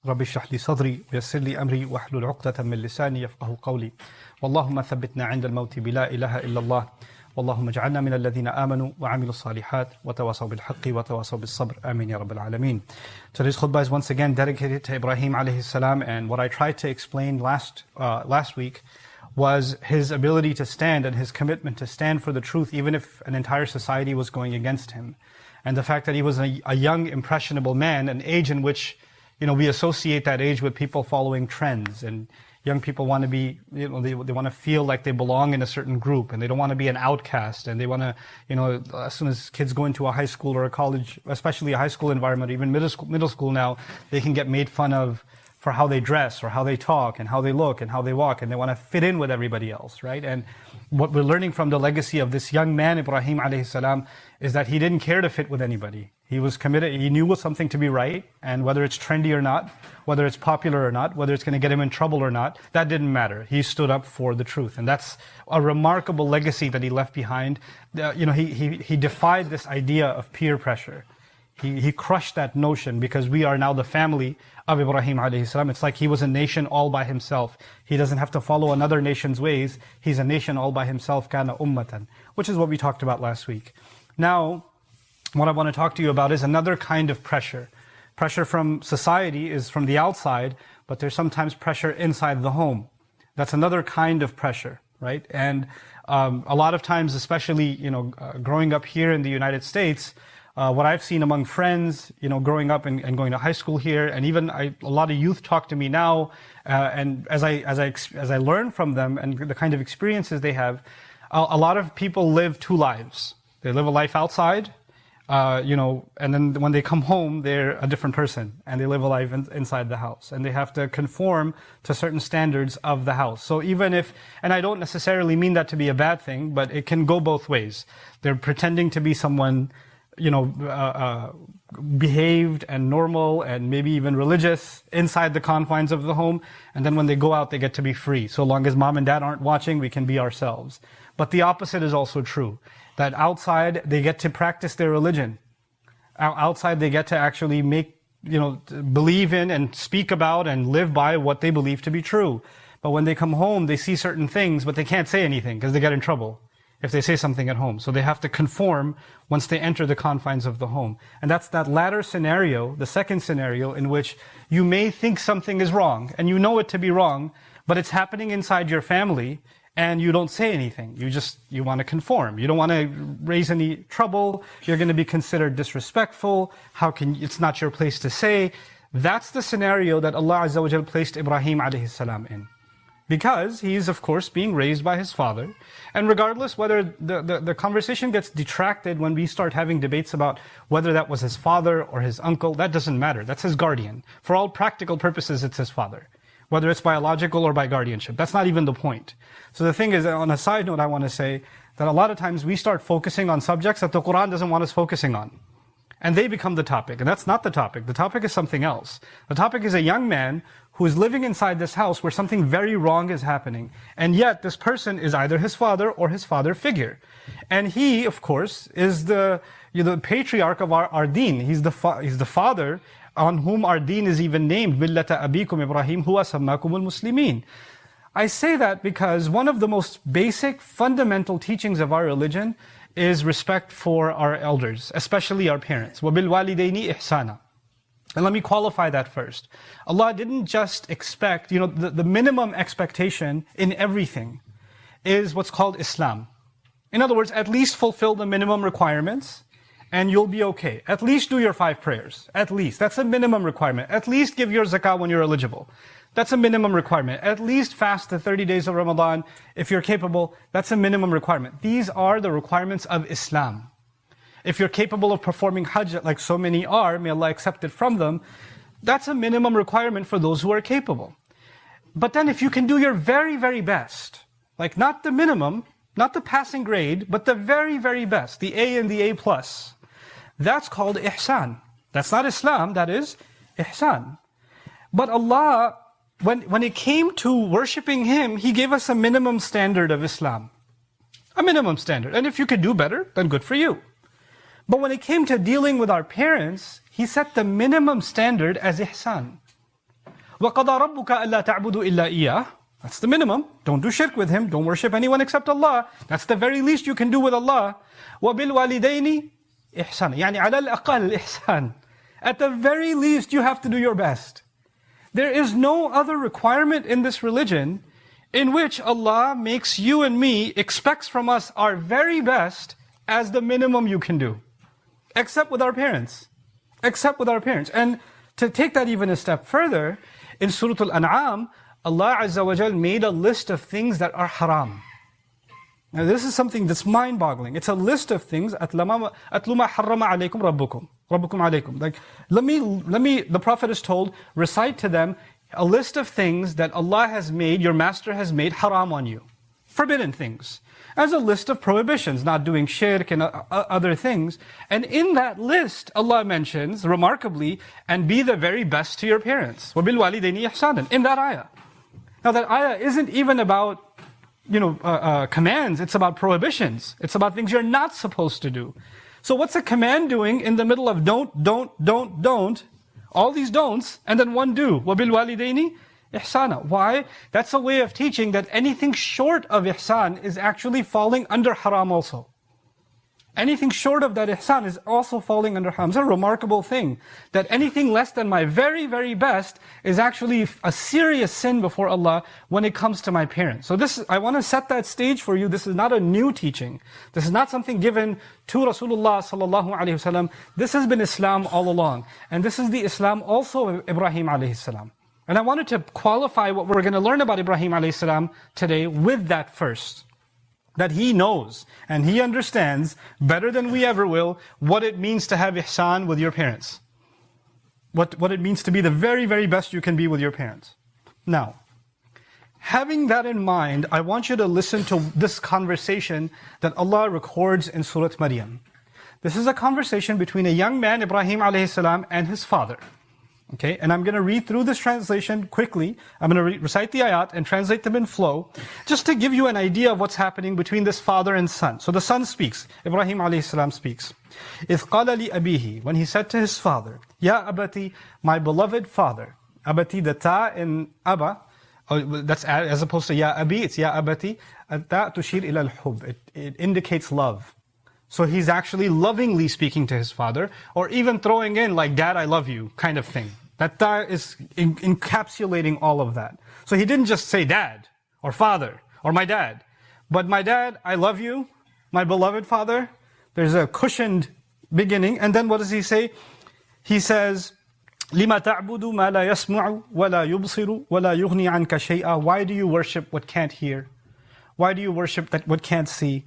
رب اشرح لي صدري ويسر لي أمري واحلل عقدة من لساني يفقه قولي واللهم ثبتنا عند الموت بلا إله إلا الله اللهم اجعلنا من الذين آمنوا وعملوا الصالحات وتواصوا بالحق وتواصوا بالصبر آمين يا رب العالمين. Today's khutbah is once again dedicated to Ibrahim عليه السلام, and what I tried to explain last week was his ability to stand and his commitment to stand for the truth even if an entire society was going against him. And the fact that he was a young, impressionable man, an age in which we associate that age with people following trends, and young people want to be, they want to feel like they belong in a certain group, and they don't want to be an outcast, and they want to, as soon as kids go into a high school or a college, especially a high school environment, even middle school now, they can get made fun of for how they dress or how they talk and how they look and how they walk, and they want to fit in with everybody else, right? And what we're learning from the legacy of this young man, Ibrahim is that he didn't care to fit with anybody. He was committed, he knew something to be right, and whether it's trendy or not, whether it's popular or not, whether it's going to get him in trouble or not, that didn't matter. He stood up for the truth, and that's a remarkable legacy that he left behind. He defied this idea of peer pressure. He crushed that notion, because we are now the family of Ibrahim alayhi salam. It's like he was a nation all by himself. He doesn't have to follow another nation's ways. He's a nation all by himself, kana ummatan, which is what we talked about last week. Now, what I want to talk to you about is another kind of pressure. Pressure from society is from the outside, but there's sometimes pressure inside the home. That's another kind of pressure, right? And a lot of times, especially growing up here in the United States, what I've seen among friends, growing up and going to high school here, and even a lot of youth talk to me now, and as I learn from them and the kind of experiences they have, a lot of people live two lives. They live a life outside, and then when they come home, they're a different person, and they live a life inside the house, and they have to conform to certain standards of the house. So even if, and I don't necessarily mean that to be a bad thing, but it can go both ways. They're pretending to be someone behaved and normal and maybe even religious inside the confines of the home. And then when they go out, they get to be free. So long as mom and dad aren't watching, we can be ourselves. But the opposite is also true. That outside, they get to practice their religion. Outside, they get to actually believe in and speak about and live by what they believe to be true. But when they come home, they see certain things, but they can't say anything because they get in trouble if they say something at home. So they have to conform once they enter the confines of the home. And that's that latter scenario, the second scenario, in which you may think something is wrong, and you know it to be wrong, but it's happening inside your family, and you don't say anything. You want to conform. You don't want to raise any trouble. You're going to be considered disrespectful. It's not your place to say. That's the scenario that Allah Azza wa Jal placed Ibrahim alayhi salam in. Because he is, of course, being raised by his father. And regardless whether the conversation gets detracted when we start having debates about whether that was his father or his uncle, that doesn't matter. That's his guardian. For all practical purposes, it's his father. Whether it's biological or by guardianship. That's not even the point. So the thing is, on a side note, I want to say that a lot of times we start focusing on subjects that the Quran doesn't want us focusing on. And they become the topic. And that's not the topic. The topic is something else. The topic is a young man who is living inside this house where something very wrong is happening. And yet this person is either his father or his father figure. And he, of course, is the patriarch of our deen. He's the father on whom our deen is even named. Millata abikum Ibrahim huwa sammakumul muslimin. I say that because one of the most basic, fundamental teachings of our religion is respect for our elders, especially our parents. وَبِالْوَالِدَيْنِ ihsana. And let me qualify that first. Allah didn't just expect, the minimum expectation in everything is what's called Islam. In other words, at least fulfill the minimum requirements and you'll be okay. At least do your 5 prayers. At least. That's a minimum requirement. At least give your zakah when you're eligible. That's a minimum requirement. At least fast the 30 days of Ramadan if you're capable. That's a minimum requirement. These are the requirements of Islam. If you're capable of performing Hajj like so many are, may Allah accept it from them, that's a minimum requirement for those who are capable. But then if you can do your very, very best, like not the minimum, not the passing grade, but the very, very best, the A and the A+, that's called ihsan. That's not Islam, that is ihsan. But Allah, when it came to worshipping Him, He gave us a minimum standard of Islam. A minimum standard. And if you could do better, then good for you. But when it came to dealing with our parents, He set the minimum standard as ihsan. وَقَضَى رَبُّكَ أَلَّا تَعْبُدُوا إِلَّا إِيَّهُ. That's the minimum. Don't do shirk with Him. Don't worship anyone except Allah. That's the very least you can do with Allah. وَبِالْوَالِدَيْنِ ihsan. يعني على الأقل ihsan. At the very least, you have to do your best. There is no other requirement in this religion in which Allah makes you and me, expects from us our very best as the minimum you can do. Except with our parents. Except with our parents. And to take that even a step further, in Surah Al-An'am, Allah Azza wa Jal made a list of things that are haram. Now this is something that's mind-boggling. It's a list of things. أَتْلُ مَا حَرَّمَ عَلَيْكُمْ رَبُّكُمْ عَلَيْكُمْ. Like, let me, the Prophet is told, recite to them a list of things that Allah has made, your master has made haram on you. Forbidden things. As a list of prohibitions, not doing shirk and other things. And in that list, Allah mentions, remarkably, and be the very best to your parents. وَبِالْوَالِدَيْنِ إِحْسَانًا. In that ayah. Now that ayah isn't even about commands, it's about prohibitions. It's about things you're not supposed to do. So what's a command doing in the middle of don't, all these don'ts, and then one do? وَبِالْوَالِدَيْنِ ihsana. Why? That's a way of teaching that anything short of ihsan is actually falling under haram also. Anything short of that ihsan is also falling under haram. It's a remarkable thing that anything less than my very, very best is actually a serious sin before Allah when it comes to my parents. So I want to set that stage for you. This is not a new teaching. This is not something given to Rasulullah sallallahu alaihi wasallam. This has been Islam all along. And this is the Islam also of Ibrahimʿalayhi salam. And I wanted to qualify what we're going to learn about Ibrahimʿalayhi salam today with that first. That he knows and he understands better than we ever will what it means to have ihsan with your parents. What it means to be the very, very best you can be with your parents. Now, having that in mind, I want you to listen to this conversation that Allah records in Surah Maryam. This is a conversation between a young man, Ibrahimʿalayhi salam, and his father. Okay, and I'm going to read through this translation quickly. I'm going to recite the ayat and translate them in flow, just to give you an idea of what's happening between this father and son. So the son speaks. Ibrahimʿalayhi salam speaks. إِذْ قَالَ لِأَبِيهِ. When he said to his father, Ya abati, my beloved father. Abati, the ta in Abba, that's as opposed to Ya abi, it's Ya abati. Ta tushir ila al-hub. It indicates love. So he's actually lovingly speaking to his father, or even throwing in like, Dad, I love you, kind of thing. That ta is encapsulating all of that. So he didn't just say dad, or father, or my dad. But my dad, I love you, my beloved father. There's a cushioned beginning. And then what does he say? He says, لِمَ تَعْبُدُ مَا لَا يَسْمُعُ وَلَا يُبْصِرُ وَلَا يُغْنِي عَنْكَ شَيْئًا. Why do you worship what can't hear? Why do you worship what can't see?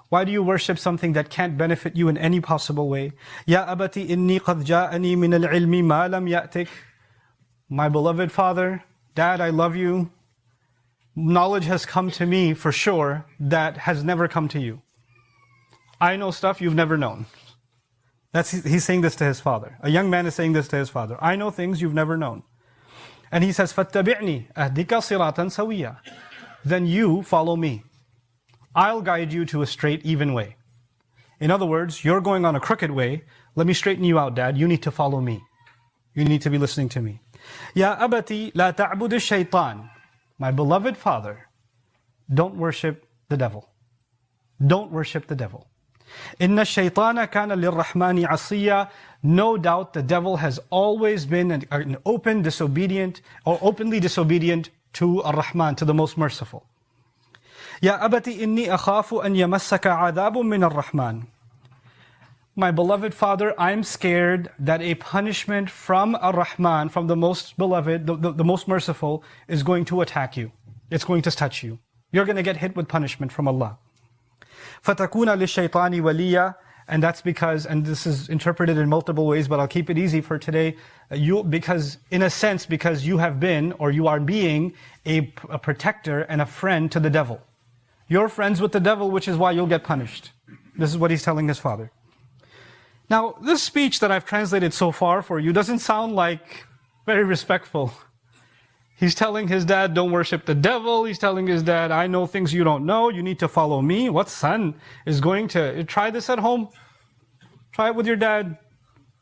Why do you worship something that can't benefit you in any possible way? Ya abati inni qad ja'ani min al-ilmi ma lam ya'tik. My beloved father, Dad, I love you. Knowledge has come to me for sure that has never come to you. I know stuff you've never known. He's saying this to his father. A young man is saying this to his father. I know things you've never known. And he says, فَاتَّبِعْنِي أَهْدِكَ صِرَاطًا سَوِيًّا. Then you follow me. I'll guide you to a straight, even way. In other words, you're going on a crooked way. Let me straighten you out, Dad. You need to follow me. You need to be listening to me. Ya abati la ta'bud ash-shaytan. My beloved father, don't worship the devil. Don't worship the devil. Inna ash-shaytana kana lir-rahmani 'asiyya. No doubt the devil has always been an openly disobedient to Ar-Rahman, to the most merciful. Ya abati inni akhafu an yamassaka 'adhabun min ar-Rahman. My beloved father, I'm scared that a punishment from Ar-Rahman, from the most beloved, the most merciful, is going to attack you. It's going to touch you. You're going to get hit with punishment from Allah. فَتَكُونَ لِلشَّيْطَانِ وَلِيًّا. And that's because, and this is interpreted in multiple ways, but I'll keep it easy for today. Because you have been, or you are being, a protector and a friend to the devil. You're friends with the devil, which is why you'll get punished. This is what he's telling his father. Now, this speech that I've translated so far for you doesn't sound like very respectful. He's telling his dad, don't worship the devil. He's telling his dad, I know things you don't know. You need to follow me. What son is going to try this at home? Try it with your dad.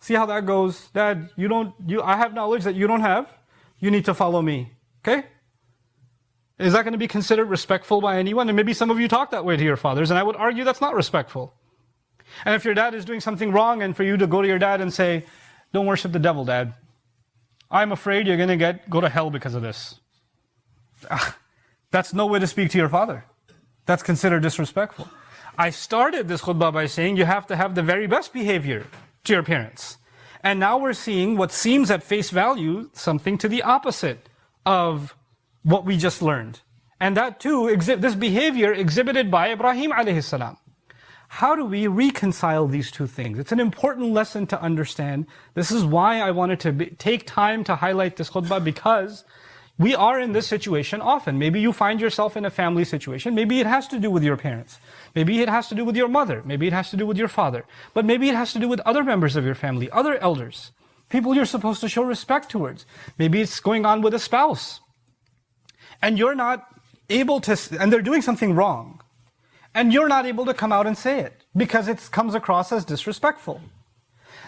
See how that goes. Dad, I have knowledge that you don't have. you need to follow me. Okay? Is that going to be considered respectful by anyone? And maybe some of you talk that way to your fathers, and I would argue that's not respectful. And if your dad is doing something wrong, and for you to go to your dad and say, don't worship the devil, Dad. I'm afraid you're going to go to hell because of this. That's no way to speak to your father. That's considered disrespectful. I started this khutbah by saying you have to have the very best behavior to your parents. And now we're seeing what seems at face value something to the opposite of what we just learned. And that too, this behavior exhibited by Ibrahimʿalayhi. How do we reconcile these two things? It's an important lesson to understand. This is why I wanted to take time to highlight this khutbah, because we are in this situation often. Maybe you find yourself in a family situation. Maybe it has to do with your parents. Maybe it has to do with your mother. Maybe it has to do with your father. But maybe it has to do with other members of your family, other elders, people you're supposed to show respect towards. Maybe it's going on with a spouse. And you're not able to, and they're doing something wrong. And you're not able to come out and say it because it comes across as disrespectful.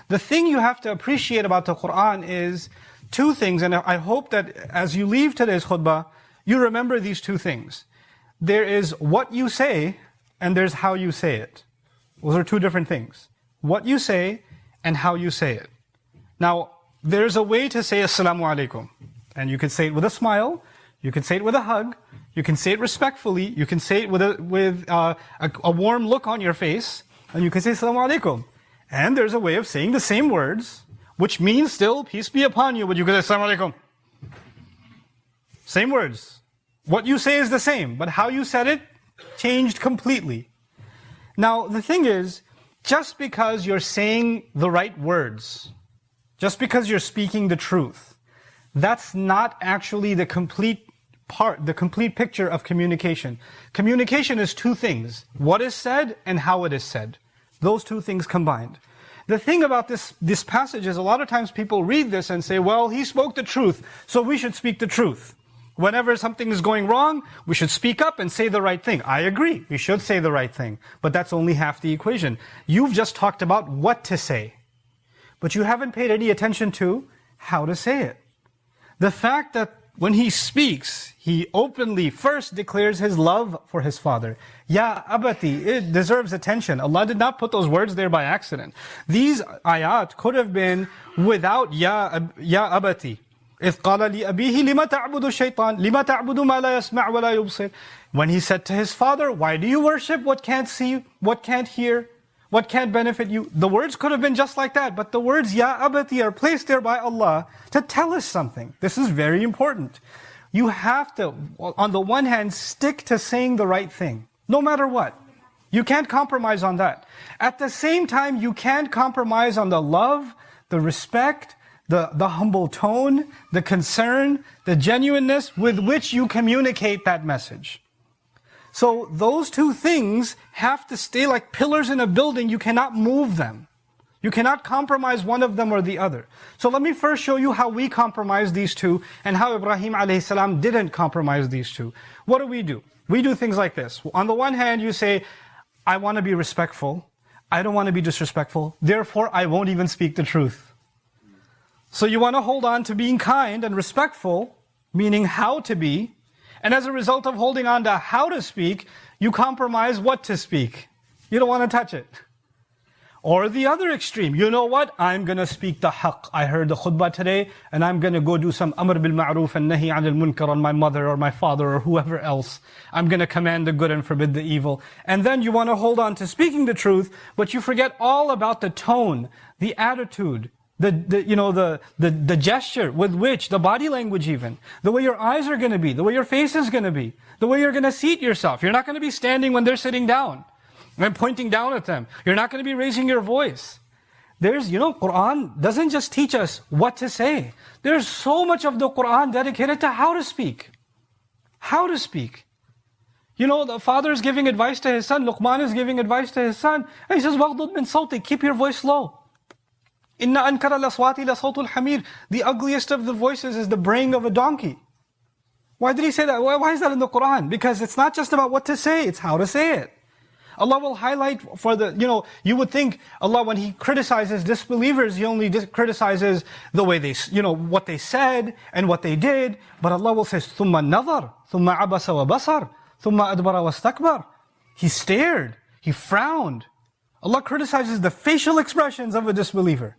The thing you have to appreciate about the Quran is two things, and I hope that as you leave today's khutbah, you remember these two things. There is what you say, and there's how you say it. Those are two different things. What you say, and how you say it. Now, there's a way to say Assalamu alaikum. And you can say it with a smile, you can say it with a hug, you can say it respectfully, you can say it with a warm look on your face, and you can say Assalamu alaikum. And there's a way of saying the same words, which means still, peace be upon you, but you can say Assalamu alaikum. Same words. What you say is the same, but how you said it changed completely. Now, the thing is, just because you're saying the right words, just because you're speaking the truth, that's not actually the complete picture of communication. Communication is two things: what is said and how it is said. Those two things combined. The thing about this passage is a lot of times people read this and say, well, he spoke the truth, so we should speak the truth. Whenever something is going wrong, we should speak up and say the right thing. I agree, we should say the right thing. But that's only half the equation. You've just talked about what to say, but you haven't paid any attention to how to say it. The fact that when he speaks, he openly first declares his love for his father. Ya abati, it deserves attention. Allah did not put those words there by accident. These ayat could have been without Ya abati. إِذْ قَالَ لِأَبِيهِ لِمَ تَعْبُدُ الشَّيْطَانِ لِمَ تَعْبُدُ مَا لَا يَسْمَعُ وَلَا يُبْصِرُ. When he said to his father, why do you worship what can't see, what can't hear, what can't benefit you? The words could have been just like that, but the words Ya abati are placed there by Allah to tell us something. This is very important. You have to, on the one hand, stick to saying the right thing, no matter what. You can't compromise on that. At the same time, you can't compromise on the love, the respect, the humble tone, the concern, the genuineness with which you communicate that message. So those two things have to stay like pillars in a building. You cannot move them. You cannot compromise one of them or the other. So let me first show you how we compromise these two and how Ibrahim didn't compromise these two. What do? We do things like this. On the one hand, you say, I want to be respectful. I don't want to be disrespectful. Therefore, I won't even speak the truth. So you want to hold on to being kind and respectful, meaning how to be. And as a result of holding on to how to speak, you compromise what to speak. You don't want to touch it. Or the other extreme, you know what? I'm going to speak the haqq. I heard the khutbah today, and I'm going to go do some amr bil ma'roof and nahi anil munkar on my mother or my father or whoever else. I'm going to command the good and forbid the evil. And then you want to hold on to speaking the truth, but you forget all about the tone, the attitude, the gesture with which, the body language even, the way your eyes are going to be, the way your face is going to be, the way you're going to seat yourself. You're not going to be standing when they're sitting down and pointing down at them. You're not going to be raising your voice. Quran doesn't just teach us what to say. There's so much of the Quran dedicated to how to speak. How to speak. The father is giving advice to his son, Luqman is giving advice to his son, and he says, وَغْضُضْ مِنْ صَوْتِكَ, keep your voice low. إِنَّ أَنْكَرَ الْأَصْوَاتِ لَصَوْتُ الْحَمِيرِ. The ugliest of the voices is the braying of a donkey. Why did he say that? Why is that in the Quran? Because it's not just about what to say, it's how to say it. Allah will highlight for the, you would think Allah, when He criticizes disbelievers, He only criticizes the way they, what they said and what they did. But Allah will say, ثُمَّ النَّظَرْ ثُمَّ عَبَسَ وَبَصَرْ ثُمَّ أَدْبَرَ وَاسْتَكْبَرْ. He stared, He frowned. Allah criticizes the facial expressions of a disbeliever.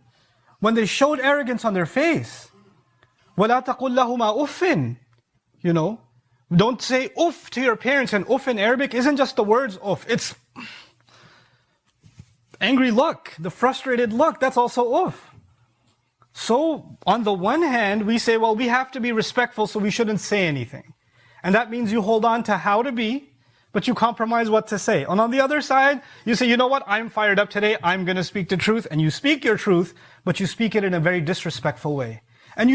When they showed arrogance on their face. وَلَا تَقُلْ لَهُمَا أُفٍّ. Don't say uff to your parents. And uff in Arabic isn't just the words uff. It's angry look, the frustrated look. That's also uff. So on the one hand, we say, well, we have to be respectful, so we shouldn't say anything. And that means you hold on to how to be, but you compromise what to say. And on the other side, you say, you know what, I'm fired up today, I'm going to speak the truth. And you speak your truth, but you speak it in a very disrespectful way. And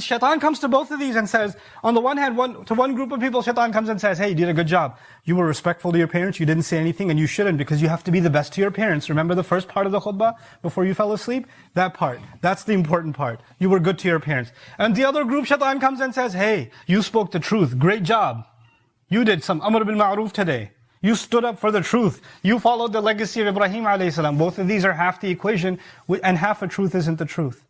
shaitan comes to both of these and says, on the one hand, to one group of people, shaitan comes and says, hey, you did a good job. You were respectful to your parents, you didn't say anything, and you shouldn't, because you have to be the best to your parents. Remember the first part of the khutbah, before you fell asleep? That part. That's the important part. You were good to your parents. And the other group, shaitan comes and says, hey, you spoke the truth, great job. You did some amr bil ma'roof today. You stood up for the truth. You followed the legacy of Ibrahim. Both of these are half the equation, and half of truth isn't the truth.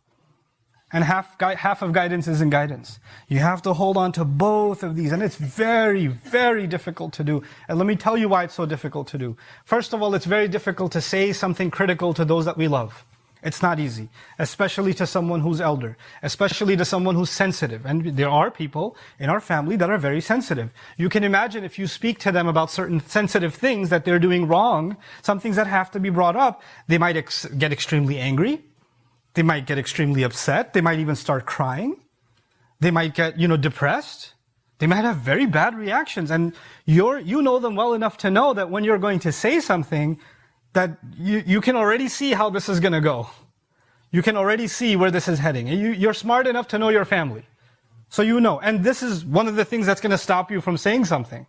And half of guidance isn't guidance. You have to hold on to both of these. And it's very, very difficult to do. And let me tell you why it's so difficult to do. First of all, it's very difficult to say something critical to those that we love. It's not easy. Especially to someone who's elder. Especially to someone who's sensitive. And there are people in our family that are very sensitive. You can imagine if you speak to them about certain sensitive things that they're doing wrong, some things that have to be brought up, they might get extremely angry. They might get extremely upset. They might even start crying. They might get, depressed. They might have very bad reactions. And you know them well enough to know that when you're going to say something, that you can already see how this is going to go. You can already see where this is heading. You're smart enough to know your family. So you know. And this is one of the things that's going to stop you from saying something.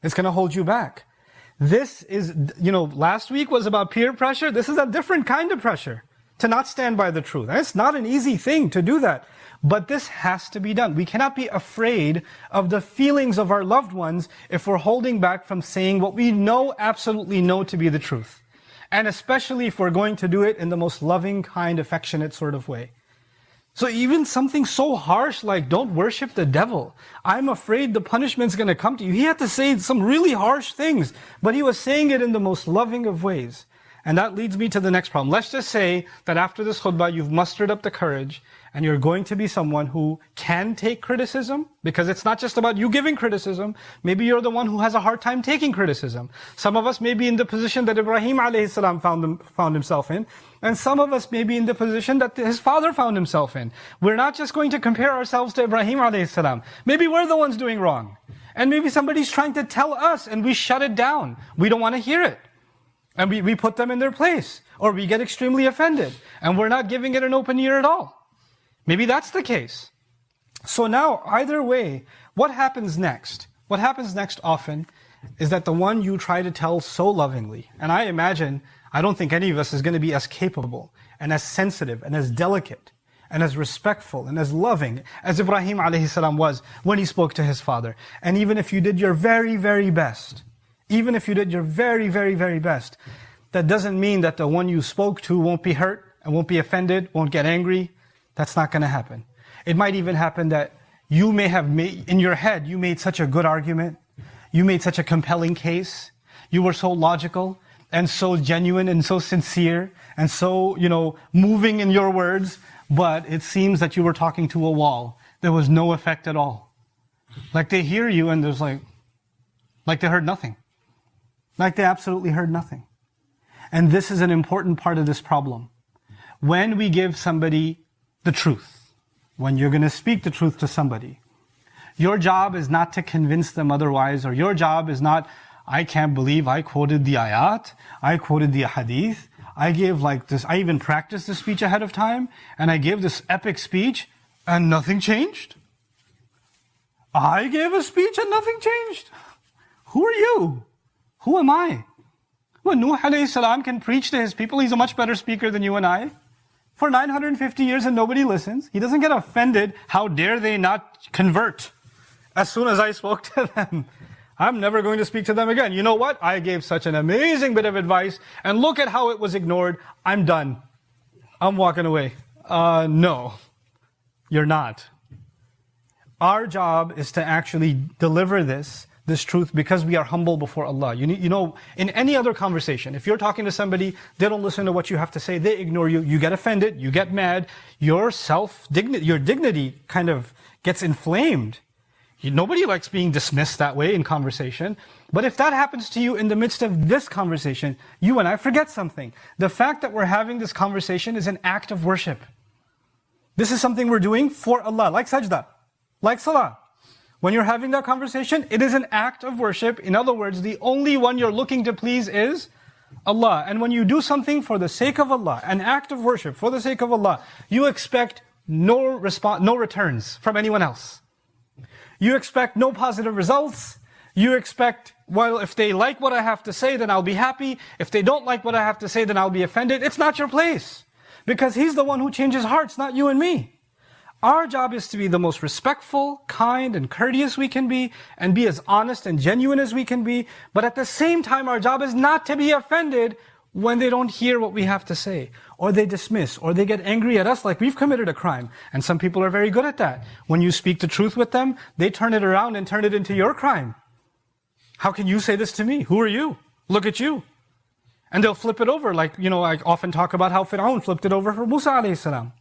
It's going to hold you back. This is, last week was about peer pressure. This is a different kind of pressure. To not stand by the truth. And it's not an easy thing to do that. But this has to be done. We cannot be afraid of the feelings of our loved ones if we're holding back from saying what we absolutely know to be the truth. And especially if we're going to do it in the most loving, kind, affectionate sort of way. So even something so harsh like, don't worship the devil. I'm afraid the punishment's going to come to you. He had to say some really harsh things, but he was saying it in the most loving of ways. And that leads me to the next problem. Let's just say that after this khutbah, you've mustered up the courage and you're going to be someone who can take criticism, because it's not just about you giving criticism. Maybe you're the one who has a hard time taking criticism. Some of us may be in the position that Ibrahimʿalayhi found himself in, and some of us may be in the position that his father found himself in. We're not just going to compare ourselves to Ibrahimʿalayhi. Maybe we're the ones doing wrong. And maybe somebody's trying to tell us and we shut it down. We don't want to hear it. And we put them in their place. Or we get extremely offended. And we're not giving it an open ear at all. Maybe that's the case. So now, either way, what happens next? What happens next often is that the one you try to tell so lovingly, and I don't think any of us is going to be as capable and as sensitive and as delicate and as respectful and as loving as Ibrahim was when he spoke to his father. And even if you did your very, very best, that doesn't mean that the one you spoke to won't be hurt and won't be offended, won't get angry. That's not going to happen. It might even happen that you may have made, in your head, you made such a good argument, you made such a compelling case, you were so logical and so genuine and so sincere and so, moving in your words, but it seems that you were talking to a wall. There was no effect at all. Like they hear you and there's like they heard nothing. Like they absolutely heard nothing. And this is an important part of this problem. When we give somebody the truth, when you're going to speak the truth to somebody, your job is not to convince them otherwise, or your job is not, I can't believe I quoted the ayat, I quoted the hadith, I gave like this, I even practiced the speech ahead of time, and I gave this epic speech, and nothing changed. I gave a speech and nothing changed. Who are you? Who am I? When Nuh alayhi salam can preach to his people, he's a much better speaker than you and I. For 950 years and nobody listens. He doesn't get offended. How dare they not convert as soon as I spoke to them? I'm never going to speak to them again. You know what? I gave such an amazing bit of advice, and look at how it was ignored. I'm done. I'm walking away. No, you're not. Our job is to actually deliver this truth because we are humble before Allah. You know, in any other conversation, if you're talking to somebody, they don't listen to what you have to say, they ignore you, you get offended, you get mad, your dignity kind of gets inflamed. Nobody likes being dismissed that way in conversation. But if that happens to you in the midst of this conversation, you and I forget something. The fact that we're having this conversation is an act of worship. This is something we're doing for Allah, like sajda, like salah. When you're having that conversation, it is an act of worship. In other words, the only one you're looking to please is Allah. And when you do something for the sake of Allah, an act of worship for the sake of Allah, you expect no returns from anyone else. You expect no positive results. You expect, well, if they like what I have to say, then I'll be happy. If they don't like what I have to say, then I'll be offended. It's not your place. Because He's the one who changes hearts, not you and me. Our job is to be the most respectful, kind, and courteous we can be, and be as honest and genuine as we can be. But at the same time, our job is not to be offended when they don't hear what we have to say, or they dismiss, or they get angry at us like we've committed a crime. And some people are very good at that. When you speak the truth with them, they turn it around and turn it into your crime. How can you say this to me? Who are you? Look at you. And they'll flip it over, like, I often talk about how Fir'aun flipped it over for Musa alayhi salam.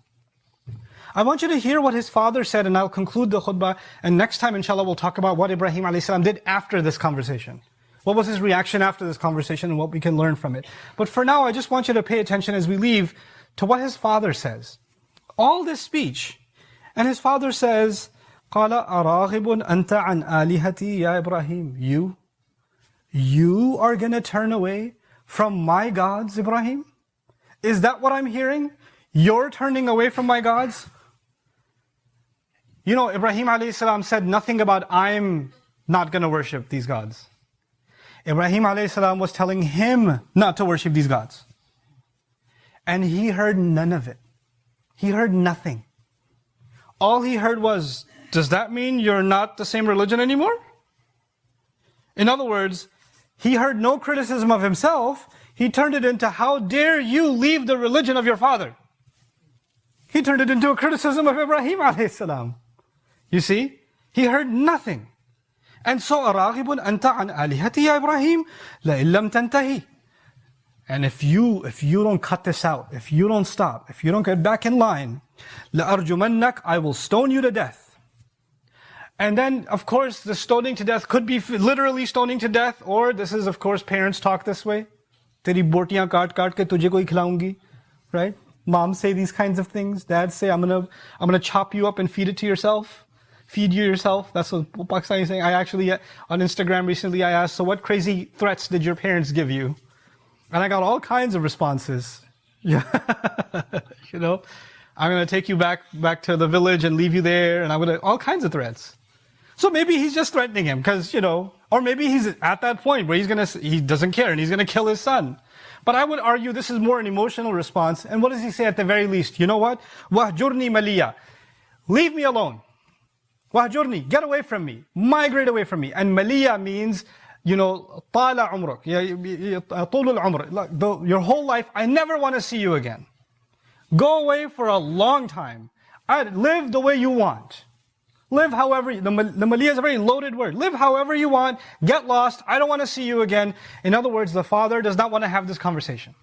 I want you to hear what his father said, and I'll conclude the khutbah, and next time inshallah we'll talk about what Ibrahimʿalayhi did after this conversation. What was his reaction after this conversation and what we can learn from it. But for now, I just want you to pay attention as we leave to what his father says. All this speech, and his father says, قَالَ أَرَاغِبٌ أَنْتَ عَنْ آلِهَتِي يَا إِبْرَاهِيمُ You are going to turn away from my gods, Ibrahim? Is that what I'm hearing? You're turning away from my gods? Ibrahimﷺ said nothing about, I'm not going to worship these gods. Ibrahimﷺ was telling him not to worship these gods. And he heard none of it. He heard nothing. All he heard was, does that mean you're not the same religion anymore? In other words, he heard no criticism of himself. He turned it into, how dare you leave the religion of your father? He turned it into a criticism of Ibrahimﷺ. You see? He heard nothing. And so, أَرَاغِبٌ أَنْتَ عَنْ آلِهَتِي يَا إِبْرَاهِيمُ لَإِن لَمْ تَنْتَهِ And if you don't cut this out, if you don't stop, if you don't get back in line, لَأَرْجُمَنَّكَ I will stone you to death. And then, of course, the stoning to death could be literally stoning to death, or this is, of course, parents talk this way. Teri botiyan kaat kaat ke tujhe koi khilaungi. Right? Moms say these kinds of things. Dads say, I'm gonna chop you up and feed it to yourself. Feed you yourself. That's what Pakistani is saying. I actually, on Instagram recently, I asked, so what crazy threats did your parents give you? And I got all kinds of responses. Yeah. I'm gonna take you back to the village and leave you there, and all kinds of threats. So maybe he's just threatening him, because, or maybe he's at that point where he doesn't care and he's gonna kill his son. But I would argue this is more an emotional response. And what does he say at the very least? You know what? وَهْجُرْنِي مَلِيًّا Leave me alone. وَهْجُرْنِي Get away from me. Migrate away from me. And maliya means, طَالَ عُمْرُكَ طُولُ الْعُمْرِ Your whole life, I never want to see you again. Go away for a long time. Live the way you want. Live however, the maliya is a very loaded word. Live however you want, get lost, I don't want to see you again. In other words, the father does not want to have this conversation.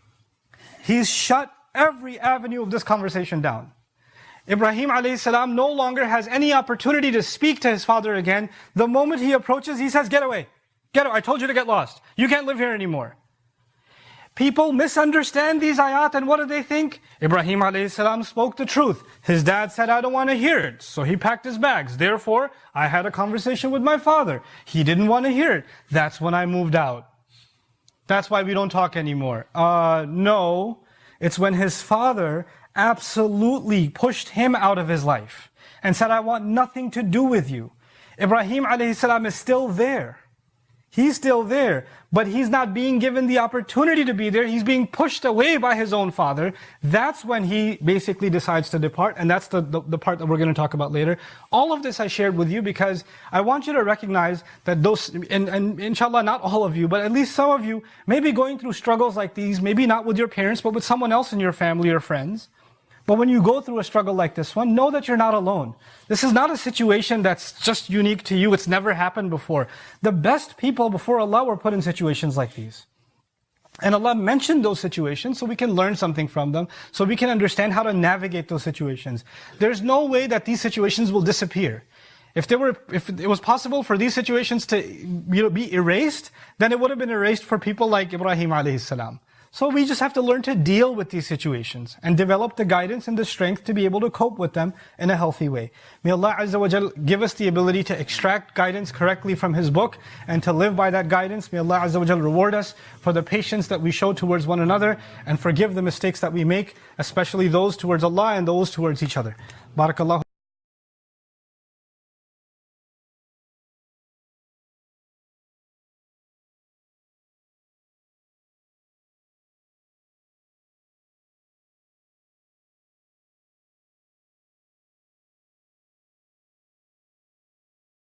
He's shut every avenue of this conversation down. Ibrahimﷺ no longer has any opportunity to speak to his father again. The moment he approaches, he says, get away. Get away, I told you to get lost. You can't live here anymore. People misunderstand these ayat, and what do they think? Ibrahimﷺ spoke the truth. His dad said, I don't want to hear it. So he packed his bags. Therefore, I had a conversation with my father. He didn't want to hear it. That's when I moved out. That's why we don't talk anymore. No, it's when his father absolutely pushed him out of his life and said, I want nothing to do with you. Ibrahimﷺ is still there. He's still there, but he's not being given the opportunity to be there. He's being pushed away by his own father. That's when he basically decides to depart, and that's the part that we're going to talk about later. All of this I shared with you because I want you to recognize that those, and inshallah not all of you, but at least some of you may be going through struggles like these, maybe not with your parents, but with someone else in your family or friends. But when you go through a struggle like this one, know that you're not alone. This is not a situation that's just unique to you. It's never happened before. The best people before Allah were put in situations like these. And Allah mentioned those situations so we can learn something from them, so we can understand how to navigate those situations. There's no way that these situations will disappear. If it was possible for these situations to be erased, then it would have been erased for people like Ibrahimʿalayhi s-salām. So we just have to learn to deal with these situations and develop the guidance and the strength to be able to cope with them in a healthy way. May Allah Azza wa Jal give us the ability to extract guidance correctly from His book and to live by that guidance. May Allah Azza wa Jal reward us for the patience that we show towards one another and forgive the mistakes that we make, especially those towards Allah and those towards each other. Barakallahu.